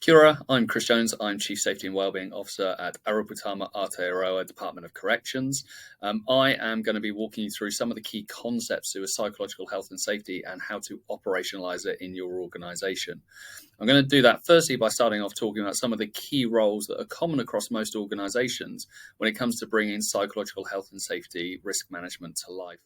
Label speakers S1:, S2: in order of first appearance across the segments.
S1: Kia ora, I'm Chris Jones. I'm Chief Safety and Wellbeing Officer at Aruputama Aotearoa Department of Corrections. I am going to be walking you through some of the key concepts to psychological health and safety and how to operationalize it in your organisation. I'm going to do that firstly by starting off talking about some of the key roles that are common across most organisations when it comes to bringing psychological health and safety risk management to life.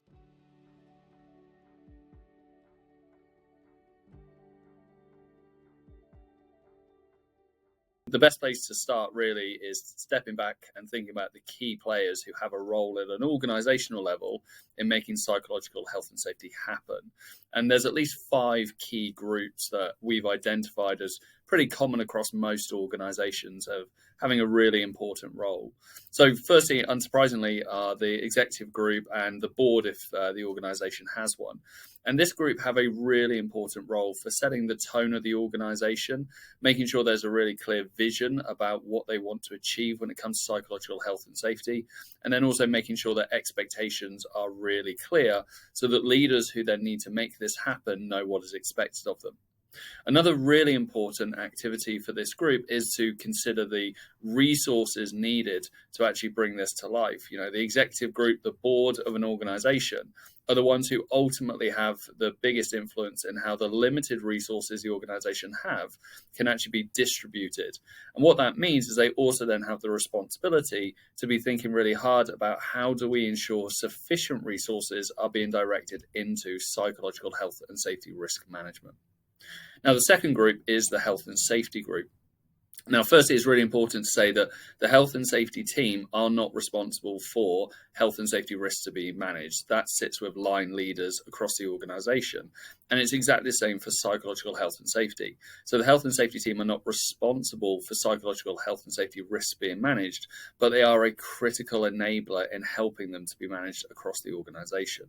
S1: The best place to start really is stepping back and thinking about the key players who have a role at an organizational level in making psychological health and safety happen. And there's at least 5 key groups that we've identified as pretty common across most organizations of having a really important role. So firstly, unsurprisingly, are the executive group and the board if the organization has one. And this group have a really important role for setting the tone of the organization, making sure there's a really clear vision about what they want to achieve when it comes to psychological health and safety, and then also making sure that expectations are really clear so that leaders who then need to make this happen know what is expected of them. Another really important activity for this group is to consider the resources needed to actually bring this to life. You know, the executive group, the board of an organization are the ones who ultimately have the biggest influence in how the limited resources the organization have can actually be distributed. And what that means is they also then have the responsibility to be thinking really hard about how do we ensure sufficient resources are being directed into psychological health and safety risk management. Now, the second group is the health and safety group. Now, firstly, it's really important to say that the health and safety team are not responsible for health and safety risks to be managed. That sits with line leaders across the organization. And it's exactly the same for psychological health and safety. So the health and safety team are not responsible for psychological health and safety risks being managed, but they are a critical enabler in helping them to be managed across the organization.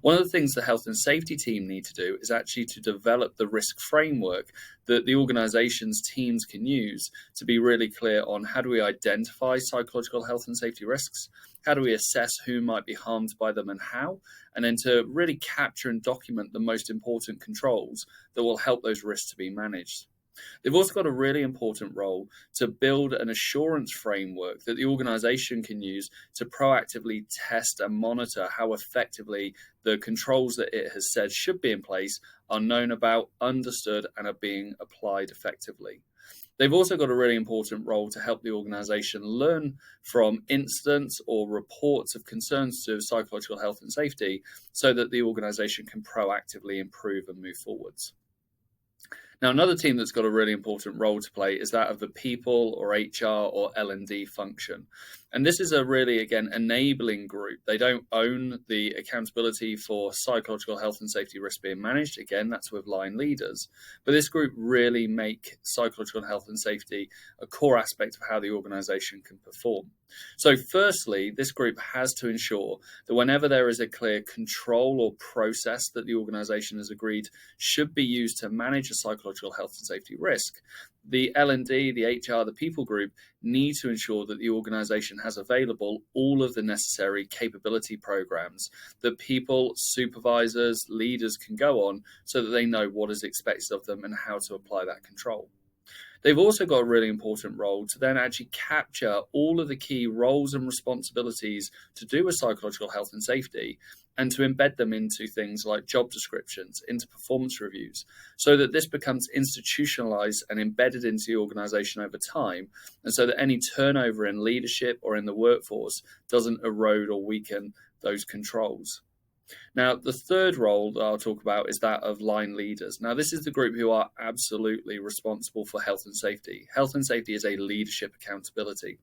S1: One of the things the health and safety team need to do is actually to develop the risk framework that the organization's teams can use to be really clear on how do we identify psychological health and safety risks, how do we assess who might be harmed by them and how, and then to really capture and document the most important controls that will help those risks to be managed. They've also got a really important role to build an assurance framework that the organization can use to proactively test and monitor how effectively the controls that it has said should be in place are known about, understood, and are being applied effectively. They've also got a really important role to help the organization learn from incidents or reports of concerns to psychological health and safety so that the organization can proactively improve and move forwards. Now, another team that's got a really important role to play is that of the people or HR or L&D function. And this is a really, again, enabling group. They don't own the accountability for psychological health and safety risk being managed. Again, that's with line leaders. But this group really make psychological health and safety a core aspect of how the organization can perform. So firstly, this group has to ensure that whenever there is a clear control or process that the organization has agreed should be used to manage a psychological health and safety risk, the L&D, the HR, the people group need to ensure that the organization has available all of the necessary capability programs that people, supervisors, leaders can go on so that they know what is expected of them and how to apply that control. They've also got a really important role to then actually capture all of the key roles and responsibilities to do with psychological health and safety and to embed them into things like job descriptions, into performance reviews, so that this becomes institutionalized and embedded into the organization over time, and so that any turnover in leadership or in the workforce doesn't erode or weaken those controls. Now, the third role that I'll talk about is that of line leaders. Now, this is the group who are absolutely responsible for health and safety. Health and safety is a leadership accountability.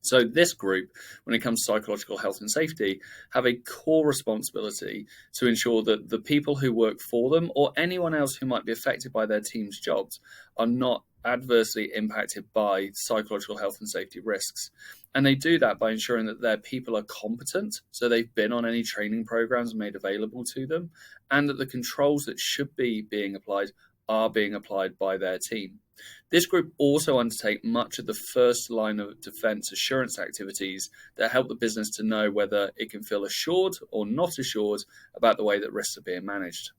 S1: So this group, when it comes to psychological health and safety, have a core responsibility to ensure that the people who work for them or anyone else who might be affected by their team's jobs are not adversely impacted by psychological health and safety risks. And they do that by ensuring that their people are competent, so they've been on any training programs made available to them, and that the controls that should be being applied are being applied by their team. This group also undertake much of the first line of defense assurance activities that help the business to know whether it can feel assured or not assured about the way that risks are being managed.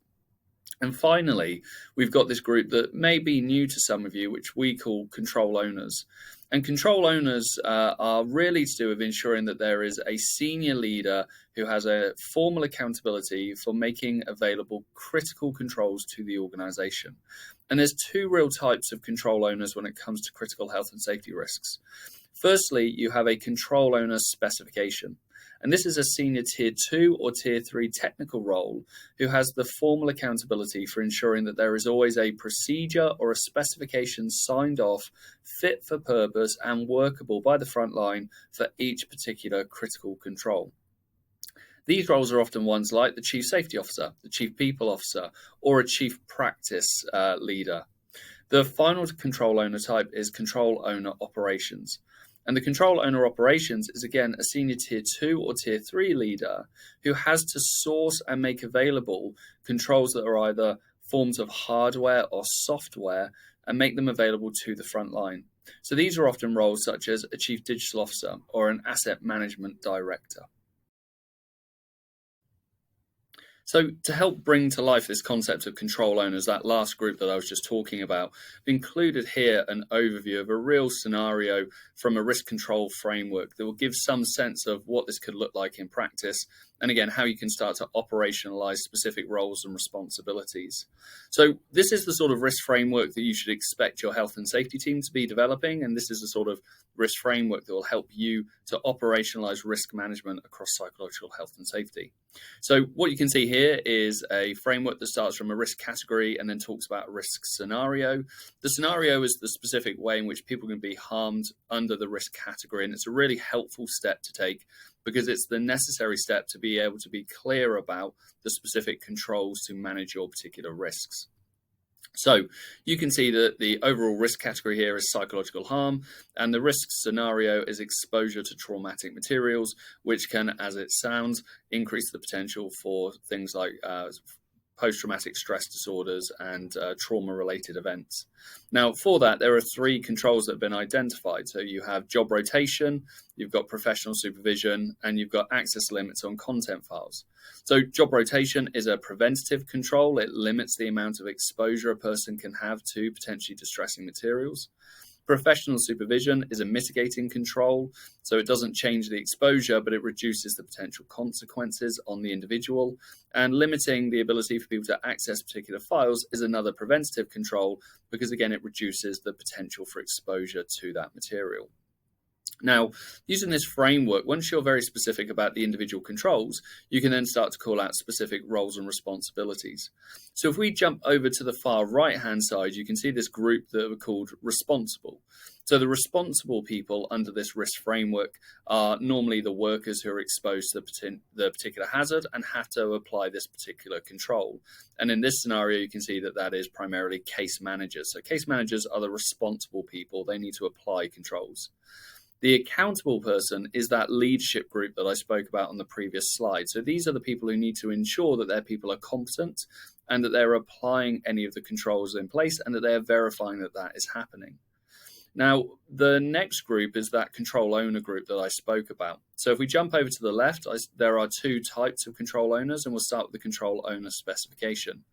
S1: And finally, we've got this group that may be new to some of you, which we call control owners. And control owners are really to do with ensuring that there is a senior leader who has a formal accountability for making available critical controls to the organization. And there's two real types of control owners when it comes to critical health and safety risks. Firstly, you have a control owner specification. And this is a senior tier 2 or tier 3 technical role who has the formal accountability for ensuring that there is always a procedure or a specification signed off, fit for purpose and workable by the front line for each particular critical control. These roles are often ones like the chief safety officer, the chief people officer, or a chief practice leader. The final control owner type is control owner operations. And the control owner operations is again a senior tier 2 or tier 3 leader who has to source and make available controls that are either forms of hardware or software and make them available to the front line. So these are often roles such as a chief digital officer or an asset management director. So to help bring to life this concept of control owners, that last group that I was just talking about, I've included here an overview of a real scenario from a risk control framework that will give some sense of what this could look like in practice, and again, how you can start to operationalize specific roles and responsibilities. So this is the sort of risk framework that you should expect your health and safety team to be developing, and this is the sort of risk framework that will help you to operationalize risk management across psychological health and safety. So what you can see here is a framework that starts from a risk category and then talks about a risk scenario. The scenario is the specific way in which people can be harmed under the risk category, and it's a really helpful step to take because it's the necessary step to be able to be clear about the specific controls to manage your particular risks. So you can see that the overall risk category here is psychological harm, and the risk scenario is exposure to traumatic materials, which can, as it sounds, increase the potential for things like post-traumatic stress disorders and trauma-related events. Now, for that, there are 3 controls that have been identified. So you have job rotation, you've got professional supervision, and you've got access limits on content files. So job rotation is a preventative control. It limits the amount of exposure a person can have to potentially distressing materials. Professional supervision is a mitigating control, so it doesn't change the exposure, but it reduces the potential consequences on the individual. And limiting the ability for people to access particular files is another preventative control, because again, it reduces the potential for exposure to that material. Now, using this framework, once you're very specific about the individual controls, you can then start to call out specific roles and responsibilities. So if we jump over to the far right-hand side, you can see this group that are called responsible. So the responsible people under this risk framework are normally the workers who are exposed to the particular hazard and have to apply this particular control. And in this scenario, you can see that that is primarily case managers. So case managers are the responsible people. They need to apply controls. The accountable person is that leadership group that I spoke about on the previous slide. So these are the people who need to ensure that their people are competent and that they're applying any of the controls in place and that they're verifying that that is happening. Now, the next group is that control owner group that I spoke about. So if we jump over to the left, there are 2 types of control owners, and we'll start with the control owner specification.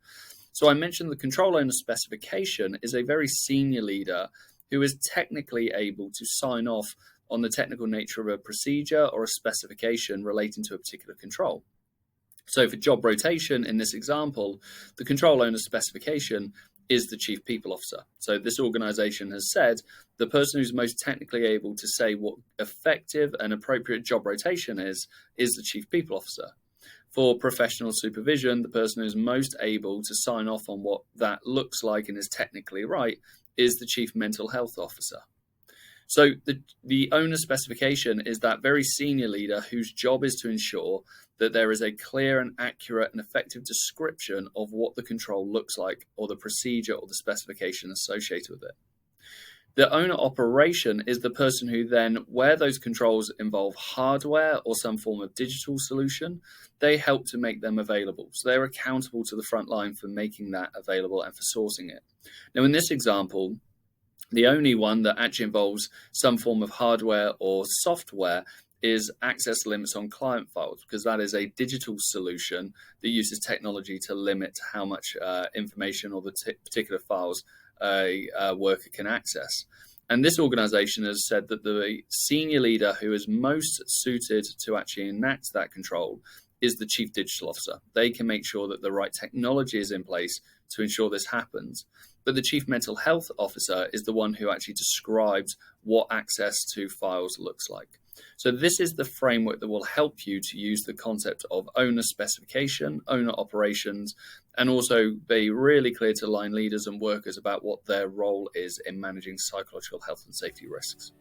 S1: So I mentioned the control owner specification is a very senior leader who is technically able to sign off on the technical nature of a procedure or a specification relating to a particular control. So for job rotation in this example, the control owner specification is the chief people officer. So this organization has said the person who's most technically able to say what effective and appropriate job rotation is the chief people officer. For professional supervision, the person who's most able to sign off on what that looks like and is technically right is the chief mental health officer. So the owner specification is that very senior leader whose job is to ensure that there is a clear and accurate and effective description of what the control looks like or the procedure or the specification associated with it. The owner operation is the person who then, where those controls involve hardware or some form of digital solution, they help to make them available. So they're accountable to the front line for making that available and for sourcing it. Now, in this example, the only one that actually involves some form of hardware or software is access limits on client files, because that is a digital solution that uses technology to limit how much information or the particular files a worker can access. And this organization has said that the senior leader who is most suited to actually enact that control is the chief digital officer. They can make sure that the right technology is in place to ensure this happens. But the chief mental health officer is the one who actually describes what access to files looks like. So this is the framework that will help you to use the concept of owner specification, owner operations, and also be really clear to line leaders and workers about what their role is in managing psychological health and safety risks.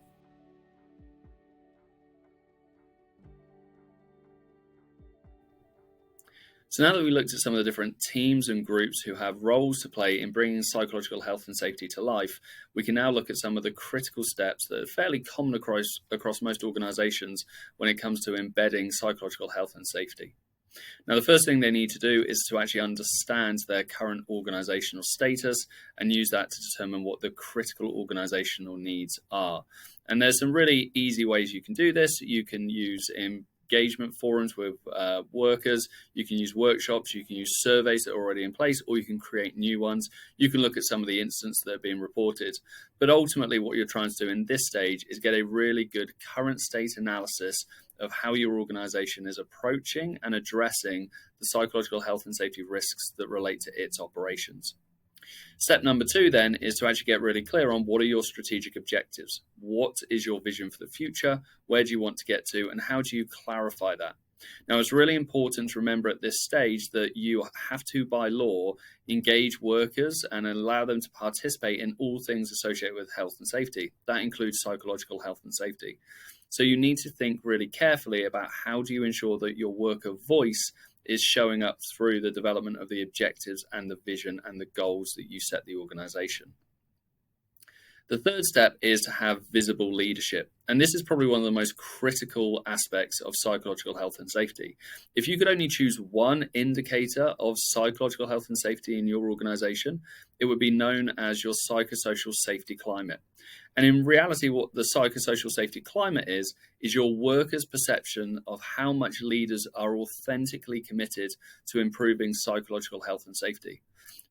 S1: So now that we looked at some of the different teams and groups who have roles to play in bringing psychological health and safety to life, we can now look at some of the critical steps that are fairly common across most organizations when it comes to embedding psychological health and safety. Now, the first thing they need to do is to actually understand their current organizational status and use that to determine what the critical organizational needs are. And there's some really easy ways you can do this. You can use engagement forums with workers, you can use workshops, you can use surveys that are already in place, or you can create new ones. You can look at some of the incidents that are being reported. But ultimately, what you're trying to do in this stage is get a really good current state analysis of how your organization is approaching and addressing the psychological health and safety risks that relate to its operations. Step number 2 then is to actually get really clear on what are your strategic objectives. What is your vision for the future? Where do you want to get to? And how do you clarify that? Now, it's really important to remember at this stage that you have to, by law, engage workers and allow them to participate in all things associated with health and safety. That includes psychological health and safety. So you need to think really carefully about how do you ensure that your worker voice is showing up through the development of the objectives and the vision and the goals that you set the organization. The third step is to have visible leadership. And this is probably one of the most critical aspects of psychological health and safety. If you could only choose one indicator of psychological health and safety in your organization, it would be known as your psychosocial safety climate. And in reality, what the psychosocial safety climate is your workers' perception of how much leaders are authentically committed to improving psychological health and safety.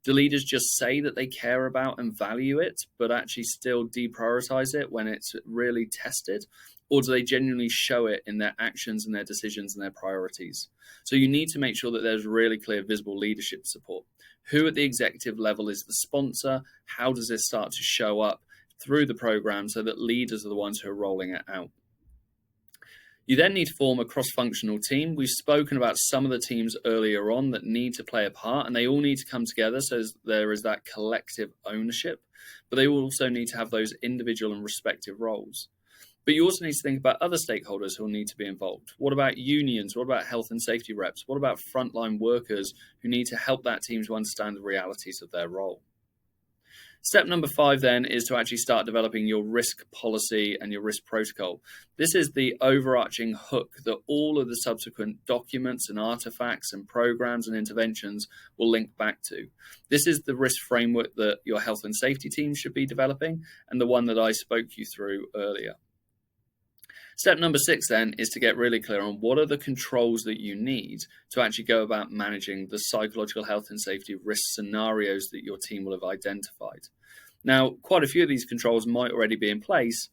S1: Do leaders just say that they care about and value it, but actually still deprioritize it when it's really tested? Or do they genuinely show it in their actions and their decisions and their priorities? So you need to make sure that there's really clear, visible leadership support. Who at the executive level is the sponsor? How does this start to show up through the program so that leaders are the ones who are rolling it out? You then need to form a cross-functional team. We've spoken about some of the teams earlier on that need to play a part, and they all need to come together so there is that collective ownership, but they also need to have those individual and respective roles. But you also need to think about other stakeholders who will need to be involved. What about unions? What about health and safety reps? What about frontline workers who need to help that team to understand the realities of their role? Step number 5 then is to actually start developing your risk policy and your risk protocol. This is the overarching hook that all of the subsequent documents and artifacts and programs and interventions will link back to. This is the risk framework that your health and safety team should be developing and the one that I spoke you through earlier. Step number 6 then is to get really clear on what are the controls that you need to actually go about managing the psychological health and safety risk scenarios that your team will have identified. Now, quite a few of these controls might already be in place.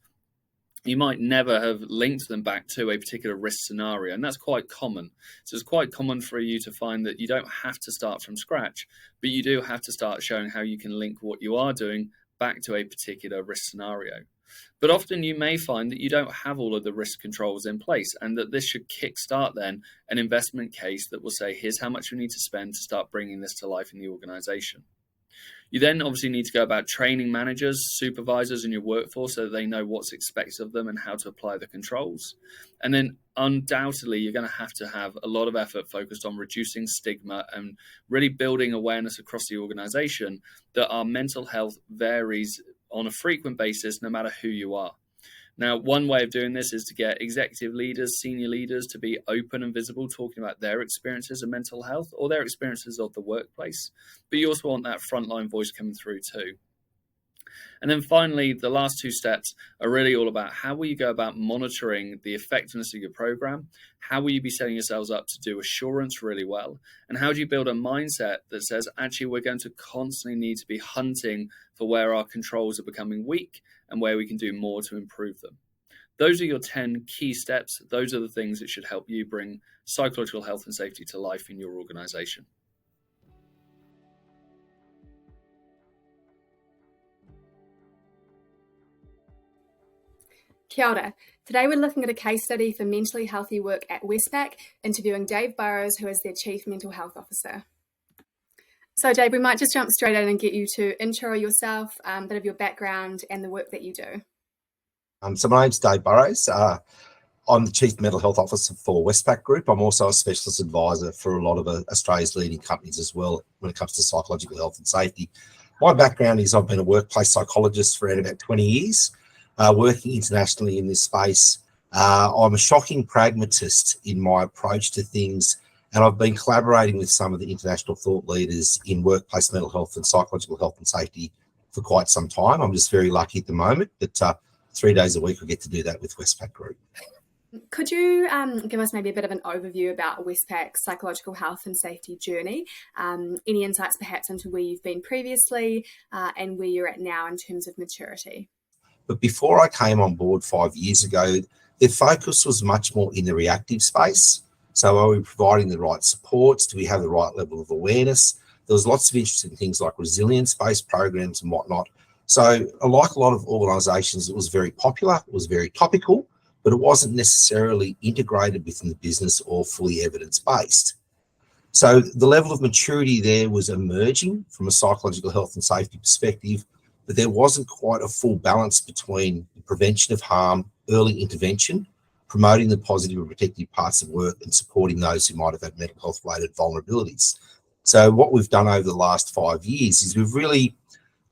S1: You might never have linked them back to a particular risk scenario, and that's quite common. So it's quite common for you to find that you don't have to start from scratch, but you do have to start showing how you can link what you are doing back to a particular risk scenario. But often you may find that you don't have all of the risk controls in place, and that this should kickstart then an investment case that will say, here's how much we need to spend to start bringing this to life in the organization. You then obviously need to go about training managers, supervisors in your workforce so that they know what's expected of them and how to apply the controls. And then undoubtedly, you're going to have a lot of effort focused on reducing stigma and really building awareness across the organization that our mental health varies on a frequent basis, no matter who you are. Now, one way of doing this is to get executive leaders, senior leaders to be open and visible, talking about their experiences of mental health or their experiences of the workplace. But you also want that frontline voice coming through too. And then finally, the last two steps are really all about how will you go about monitoring the effectiveness of your program? How will you be setting yourselves up to do assurance really well? And how do you build a mindset that says, actually, we're going to constantly need to be hunting for where our controls are becoming weak and where we can do more to improve them? Those are your 10 key steps. Those are the things that should help you bring psychological health and safety to life in your organization.
S2: Kia ora. Today we're looking at a case study for mentally healthy work at Westpac, interviewing Dave Burrows, who is their Chief Mental Health Officer. So Dave, we might just jump straight in and get you to intro yourself, a bit of your background and the work that you do.
S3: So my name's Dave Burrows. I'm the Chief Mental Health Officer for Westpac Group. I'm also a specialist advisor for a lot of Australia's leading companies as well when it comes to psychological health and safety. My background is I've been a workplace psychologist for about 20 years, working internationally in this space. I'm a shocking pragmatist in my approach to things, and I've been collaborating with some of the international thought leaders in workplace mental health and psychological health and safety for quite some time. I'm just very lucky at the moment that 3 days a week I get to do that with Westpac Group.
S2: Could you give us maybe a bit of an overview about Westpac's psychological health and safety journey? Any insights perhaps into where you've been previously and where you're at now in terms of maturity?
S3: But before I came on board 5 years ago, the focus was much more in the reactive space. So are we providing the right supports? Do we have the right level of awareness? There was lots of interesting things like resilience-based programs and whatnot. So like a lot of organisations, it was very popular, it was very topical, but it wasn't necessarily integrated within the business or fully evidence-based. So the level of maturity there was emerging from a psychological health and safety perspective, but there wasn't quite a full balance between the prevention of harm, early intervention, promoting the positive and protective parts of work, and supporting those who might have had mental health-related vulnerabilities. So what we've done over the last 5 years is we've really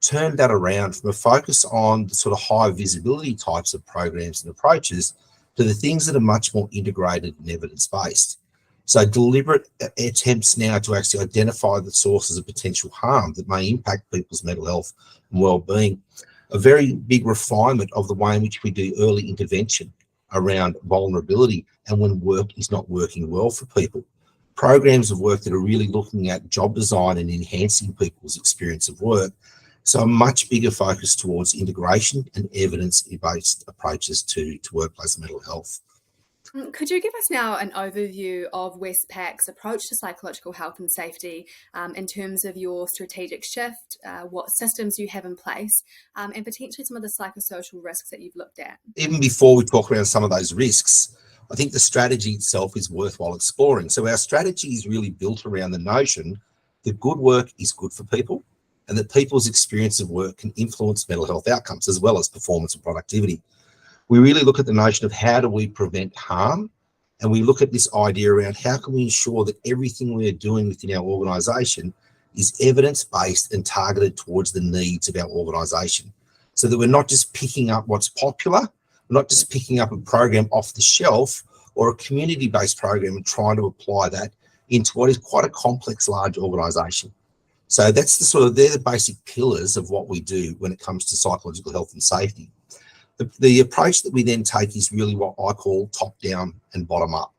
S3: turned that around from a focus on the sort of high visibility types of programs and approaches to the things that are much more integrated and evidence-based. So deliberate attempts now to actually identify the sources of potential harm that may impact people's mental health and well-being. A very big refinement of the way in which we do early intervention around vulnerability and when work is not working well for people. Programs of work that are really looking at job design and enhancing people's experience of work. So a much bigger focus towards integration and evidence-based approaches to workplace mental health.
S2: Could you give us now an overview of Westpac's approach to psychological health and safety in terms of your strategic shift, what systems you have in place, and potentially some of the psychosocial risks that you've looked at?
S3: Even before we talk around some of those risks, I think the strategy itself is worthwhile exploring. So our strategy is really built around the notion that good work is good for people, and that people's experience of work can influence mental health outcomes as well as performance and productivity. We really look at the notion of how do we prevent harm, and we look at this idea around how can we ensure that everything we are doing within our organisation is evidence-based and targeted towards the needs of our organisation, so that we're not just picking up what's popular, we're not just picking up a program off the shelf or a community-based program and trying to apply that into what is quite a complex, large organisation. So that's they're the basic pillars of what we do when it comes to psychological health and safety. The approach that we then take is really what I call top down and bottom up.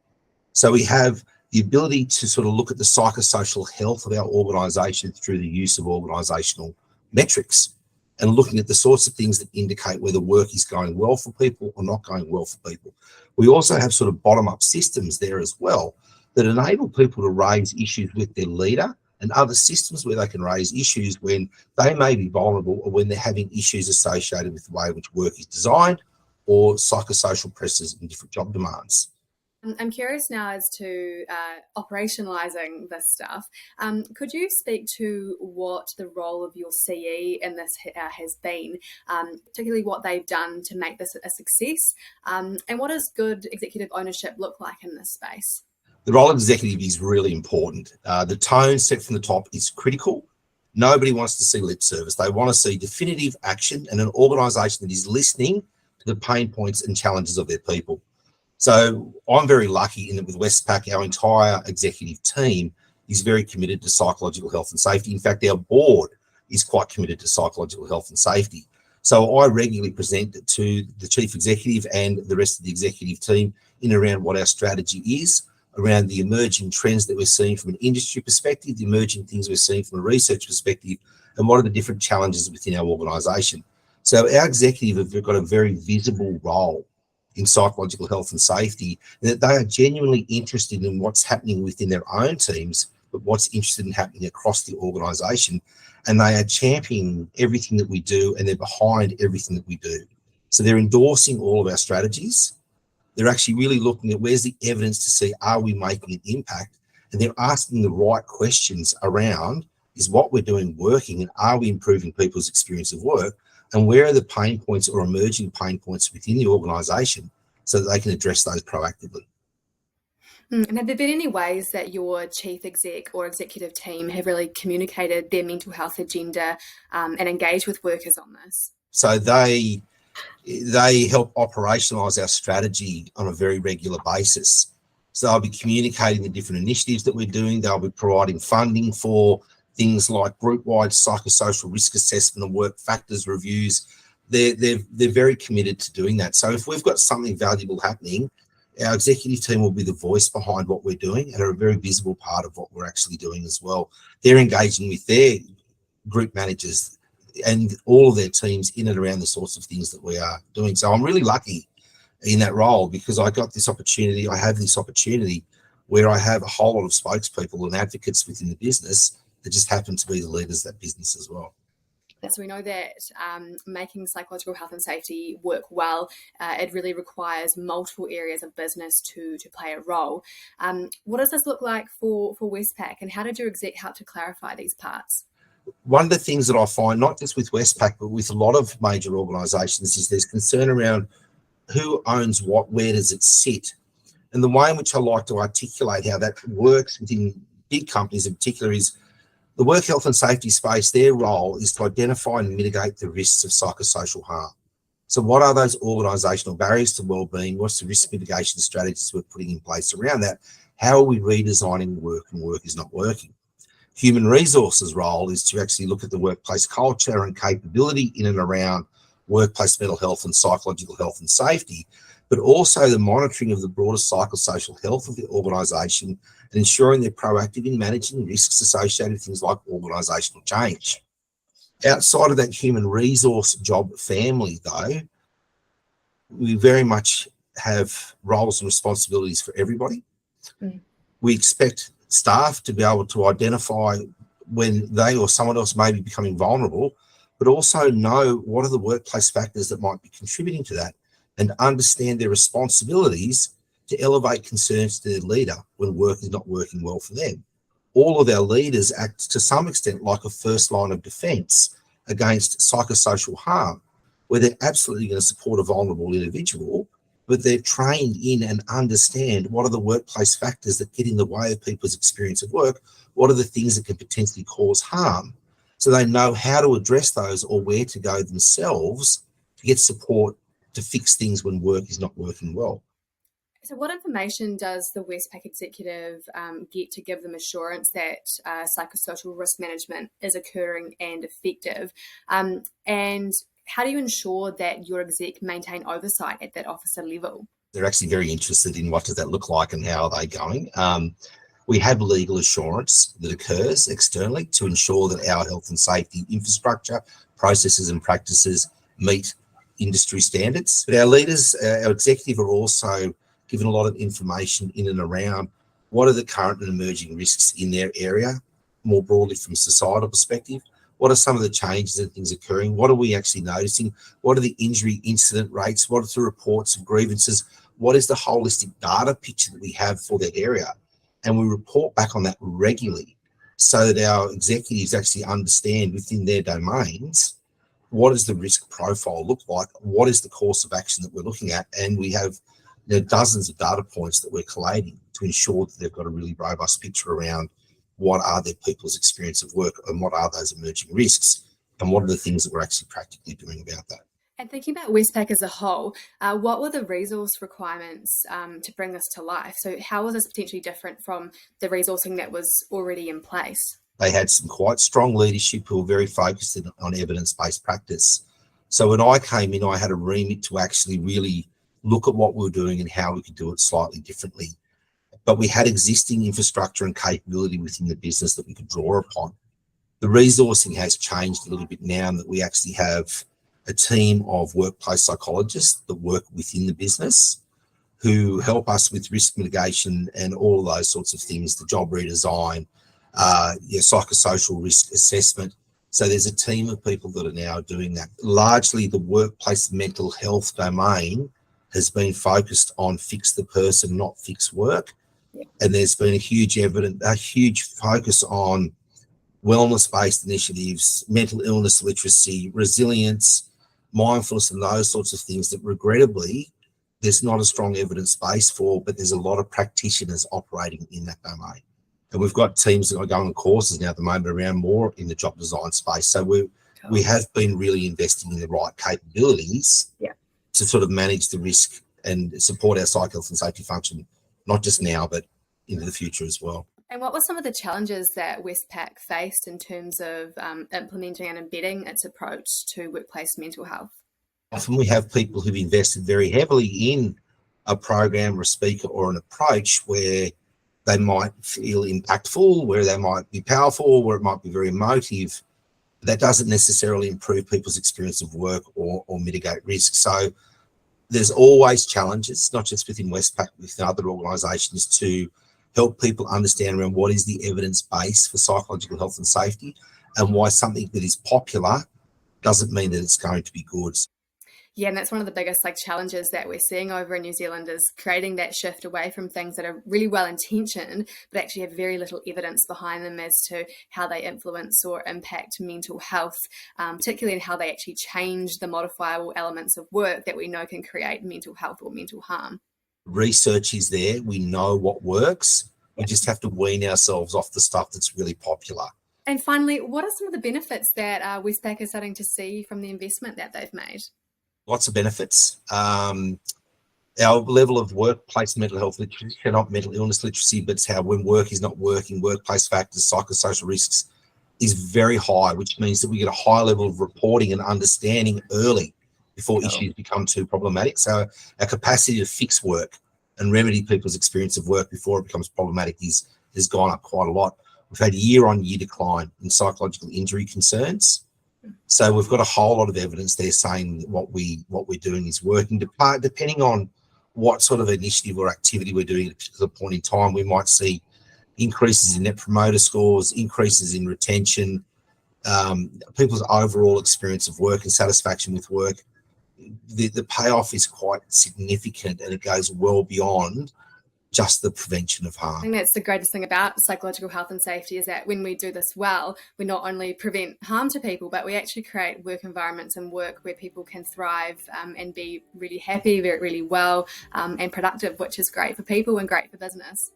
S3: So we have the ability to sort of look at the psychosocial health of our organisation through the use of organisational metrics and looking at the sorts of things that indicate whether work is going well for people or not going well for people. We also have sort of bottom up systems there as well that enable people to raise issues with their leader, and other systems where they can raise issues when they may be vulnerable or when they're having issues associated with the way in which work is designed or psychosocial pressures and different job demands.
S2: I'm curious now as to operationalising this stuff. Could you speak to what the role of your CE in this has been, particularly what they've done to make this a success, and what does good executive ownership look like in this space?
S3: The role of executive is really important. The tone set from the top is critical. Nobody wants to see lip service. They want to see definitive action and an organisation that is listening to the pain points and challenges of their people. So I'm very lucky in that with Westpac, our entire executive team is very committed to psychological health and safety. In fact, our board is quite committed to psychological health and safety. So I regularly present it to the chief executive and the rest of the executive team in around what our strategy is, around the emerging trends that we're seeing from an industry perspective, the emerging things we're seeing from a research perspective, and what are the different challenges within our organisation. So our executive have got a very visible role in psychological health and safety, and that they are genuinely interested in what's happening within their own teams, but what's interested in happening across the organisation. And they are championing everything that we do, and they're behind everything that we do. So they're endorsing all of our strategies. They're actually really looking at where's the evidence to see, are we making an impact? And they're asking the right questions around, is what we're doing working, and are we improving people's experience of work? And where are the pain points or emerging pain points within the organisation so that they can address those proactively?
S2: And have there been any ways that your chief exec or executive team have really communicated their mental health agenda and engaged with workers on this?
S3: So they help operationalise our strategy on a very regular basis. So they'll be communicating the different initiatives that we're doing. They'll be providing funding for things like group-wide psychosocial risk assessment and work factors reviews. They're very committed to doing that. So if we've got something valuable happening, our executive team will be the voice behind what we're doing and are a very visible part of what we're actually doing as well. They're engaging with their group managers and all of their teams in and around the sorts of things that we are doing. So I'm really lucky in that role because I have this opportunity where I have a whole lot of spokespeople and advocates within the business that just happen to be the leaders of that business as well.
S2: So we know that making psychological health and safety work well, it really requires multiple areas of business to play a role. What does this look like for Westpac, and how did your exec help to clarify these parts?
S3: One of the things that I find, not just with Westpac, but with a lot of major organisations, is there's concern around who owns what, where does it sit? And the way in which I like to articulate how that works within big companies in particular is the work health and safety space, their role is to identify and mitigate the risks of psychosocial harm. So what are those organisational barriers to wellbeing? What's the risk mitigation strategies we're putting in place around that? How are we redesigning work when work is not working? Human resources role is to actually look at the workplace culture and capability in and around workplace mental health and psychological health and safety, but also the monitoring of the broader psychosocial health of the organisation and ensuring they're proactive in managing risks associated with things like organisational change. Outside of that human resource job family, though, we very much have roles and responsibilities for everybody. We expect staff to be able to identify when they or someone else may be becoming vulnerable, but also know what are the workplace factors that might be contributing to that and understand their responsibilities to elevate concerns to their leader when work is not working well for them. All of our leaders act to some extent like a first line of defence against psychosocial harm, where they're absolutely going to support a vulnerable individual, but they're trained in and understand what are the workplace factors that get in the way of people's experience of work, what are the things that can potentially cause harm, so they know how to address those or where to go themselves to get support to fix things when work is not working well.
S2: So what information does the Westpac executive get to give them assurance that psychosocial risk management is occurring and effective? And how do you ensure that your exec maintain oversight at that officer level?
S3: They're actually very interested in what does that look like and how are they going. We have legal assurance that occurs externally to ensure that our health and safety infrastructure, processes and practices meet industry standards. But our leaders, our executive are also given a lot of information in and around what are the current and emerging risks in their area, more broadly from a societal perspective. What are some of the changes and things occurring? What are we actually noticing? What are the injury incident rates? What are the reports of grievances? What is the holistic data picture that we have for that area? And we report back on that regularly so that our executives actually understand within their domains what does the risk profile look like? What is the course of action that we're looking at? And we have dozens of data points that we're collating to ensure that they've got a really robust picture around what are their people's experience of work and what are those emerging risks and what are the things that we're actually practically doing about that.
S2: And thinking about Westpac as a whole, what were the resource requirements to bring this to life? So how was this potentially different from the resourcing that was already in place?
S3: They had some quite strong leadership who were very focused on evidence-based practice. So when I came in, I had a remit to actually really look at what we were doing and how we could do it slightly differently. But we had existing infrastructure and capability within the business that we could draw upon. The resourcing has changed a little bit now, in that we actually have a team of workplace psychologists that work within the business who help us with risk mitigation and all of those sorts of things, the job redesign, psychosocial risk assessment. So there's a team of people that are now doing that. Largely the workplace mental health domain has been focused on fix the person, not fix work. And there's been a huge focus on wellness-based initiatives, mental illness literacy, resilience, mindfulness, and those sorts of things that regrettably there's not a strong evidence base for, but there's a lot of practitioners operating in that domain. And we've got teams that are going on courses now at the moment around more in the job design space. So we have been really investing in the right capabilities to sort of manage the risk and support our psych health and safety function, not just now, but into the future as well.
S2: And what were some of the challenges that Westpac faced in terms of implementing and embedding its approach to workplace mental health?
S3: Often we have people who've invested very heavily in a program or a speaker or an approach where they might feel impactful, where they might be powerful, where it might be very emotive. That doesn't necessarily improve people's experience of work or mitigate risk. So there's always challenges, not just within Westpac, but within other organisations, to help people understand around what is the evidence base for psychological health and safety, and why something that is popular doesn't mean that it's going to be good.
S2: Yeah, and that's one of the biggest challenges that we're seeing over in New Zealand, is creating that shift away from things that are really well intentioned but actually have very little evidence behind them as to how they influence or impact mental health, particularly in how they actually change the modifiable elements of work that we know can create mental health or mental harm.
S3: Research is there. We know what works. We just have to wean ourselves off the stuff that's really popular.
S2: And finally, what are some of the benefits that Westpac is starting to see from the investment that they've made?
S3: Lots of benefits. Our level of workplace mental health literacy, not mental illness literacy, but it's how when work is not working, workplace factors, psychosocial risks, is very high, which means that we get a high level of reporting and understanding early before issues become too problematic. So our capacity to fix work and remedy people's experience of work before it becomes problematic has gone up quite a lot. We've had year-on-year decline in psychological injury concerns. So we've got a whole lot of evidence there saying that what we're doing is working. Depending on what sort of initiative or activity we're doing at a particular point in time, we might see increases in net promoter scores, increases in retention, people's overall experience of work and satisfaction with work. The payoff is quite significant, and it goes well beyond just the prevention of harm.
S2: I think that's the greatest thing about psychological health and safety, is that when we do this well, we not only prevent harm to people, but we actually create work environments and work where people can thrive and be really happy, really well and productive, which is great for people and great for business.